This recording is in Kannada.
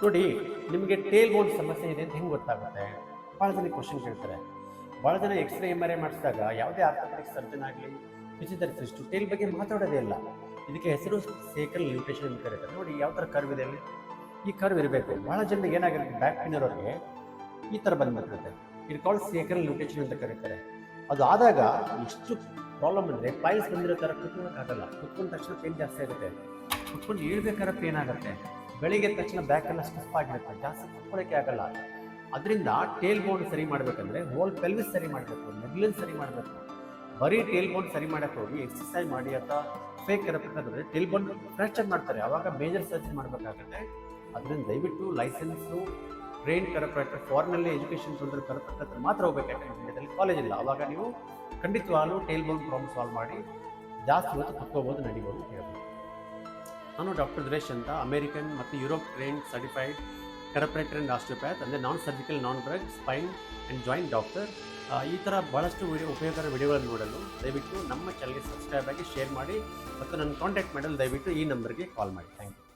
ನೋಡಿ, ನಿಮಗೆ ಟೇಲ್ ಬೋನ್ ಸಮಸ್ಯೆ ಇದೆ ಅಂತ ಹೆಂಗೆ ಗೊತ್ತಾಗುತ್ತೆ? ಭಾಳ ಜನ ಕ್ವಶನ್ ಕೇಳ್ತಾರೆ. ಭಾಳ ಜನ ಎಕ್ಸ್ರೇ ಎಮ್ ಆರ್ ಐ ಮಾಡಿಸಿದಾಗ ಯಾವುದೇ ಆರ್ಥೋಪೆಡಿಕ್ ಸರ್ಜನ್ ಆಗಲಿ ಫಿಸಿಯೋಥೆರಪಿಸ್ಟು ಟೇಲ್ ಬಗ್ಗೆ ಮಾತಾಡೋದೇ ಇಲ್ಲ. ಇದಕ್ಕೆ ಹೆಸರು ಸೇಕಲ್ ಲ್ಯೂಟೇಷನ್ ಅಂತ ಕರೀತಾರೆ. ನೋಡಿ ಯಾವ ಥರ ಕರ್ವ್ ಇದೆ ಅಲ್ಲಿ, ಈ ಕರ್ವ್ ಇರಬೇಕು. ಭಾಳ ಜನರಿಗೆ ಏನಾಗಿರುತ್ತೆ, ಬ್ಯಾಕ್ ಪೇನ್ ಇರೋರಿಗೆ ಈ ಥರ ಬಂದ್ಬಿಟ್ಟಿರುತ್ತೆ. ಇದು ಕಾಲ್ಡ್ ಸೇಕಲ್ ಲ್ಯೂಟೇಷನ್ ಅಂತ ಕರೀತಾರೆ. ಅದು ಆದಾಗ ಎಷ್ಟು ಪ್ರಾಬ್ಲಮ್ ಅಂದರೆ ಪೈಲ್ಸ್ ಬಂದಿರೋ ಥರ ಕುತ್ಕೊಳ್ಳೋಕ್ಕಾಗಲ್ಲ. ಕುತ್ಕೊಂಡ ತಕ್ಷಣ ಪೇನ್ ಜಾಸ್ತಿ ಆಗುತ್ತೆ. ಕುತ್ಕೊಂಡು ಹೇಳ್ಬೇಕಾದ್ರೆ ಪೇನ್ ಆಗುತ್ತೆ. ಬೆಳಿಗ್ಗೆ ತಕ್ಷಣ ಬ್ಯಾಕೆಲ್ಲ ಸ್ಟಿಫ್ ಆಗಿರುತ್ತೆ, ಜಾಸ್ತಿ ಕುತ್ಕೊಳ್ಳೋಕ್ಕೆ ಆಗಲ್ಲ. ಅದರಿಂದ ಟೇಲ್ ಬೋನ್ ಸರಿ ಮಾಡಬೇಕಂದ್ರೆ ಹೋಲ್ ಪೆಲ್ವಿಸ್ ಸರಿ ಮಾಡಬೇಕು, ನೆಗ್ಲಿನ್ ಸರಿ ಮಾಡಬೇಕು. ಬರೀ ಟೇಲ್ ಬೋನ್ ಸರಿ ಮಾಡೋಕ್ಕೆ ಹೋಗಿ ಎಕ್ಸಸೈಸ್ ಮಾಡಿ ಅಥವಾ ಫೇಕ್ ಕರಪಟ್ಟಂದ್ರೆ ಟೇಲ್ ಬೋನ್ ಫ್ರ್ಯಾಕ್ಚರ್ ಮಾಡ್ತಾರೆ, ಆವಾಗ ಮೇಜರ್ ಸರ್ಜರಿ ಮಾಡಬೇಕಾಗುತ್ತೆ. ಅದರಿಂದ ದಯವಿಟ್ಟು ಲೈಸೆನ್ಸು ಟ್ರೈನ್ ಕರಪ್ರಾಕ್ಟರ್ ಫಾರಿನಲ್ಲಿ ಎಜುಕೇಷನ್ ತೊಂದರೆ ಕರಪ್ರಾಕ್ಟರ್ ಹತ್ರ ಮಾತ್ರ ಹೋಗ್ಬೇಕಾಗ್ತದೆ. ಇಂಡಿಯಾದಲ್ಲಿ ಕಾಲೇಜ್ ಇಲ್ಲ. ಆವಾಗ ನೀವು ಖಂಡಿತವಾಗ್ಲೂ ಟೇಲ್ ಬೋನ್ ಪ್ರಾಬ್ಲಮ್ ಸಾಲ್ವ್ ಮಾಡಿ ಜಾಸ್ತಿ ಹೊತ್ತು ಕುತ್ಕೋಬೋದು, ನಡಿಬೋದು ಹೇಳ್ಬೋದು. ನಾನು ಡಾಕ್ಟರ್ ದಿನೇಶ್ ಅಂತ, ಅಮೇರಿಕನ್ ಮತ್ತು Europe train certified chiropractor and osteopath, ಅಂದರೆ non surgical, non drug, spine and joint doctor. ಈ ಥರ ಭಾಳಷ್ಟು ಉಪಯೋಗಕರ ವಿಡಿಯೋಗಳನ್ನು ನೋಡಲು ದಯವಿಟ್ಟು ನಮ್ಮ ಚಾನಲ್ಗೆ ಸಬ್ಸ್ಕ್ರೈಬ್ ಆಗಿ ಶೇರ್ ಮಾಡಿ ಮತ್ತು ನನ್ನ ಕಾಂಟ್ಯಾಕ್ಟ್ ಮಾಡಲು ದಯವಿಟ್ಟು ಈ ನಂಬರ್ಗೆ ಕಾಲ್ ಮಾಡಿ. Thank you.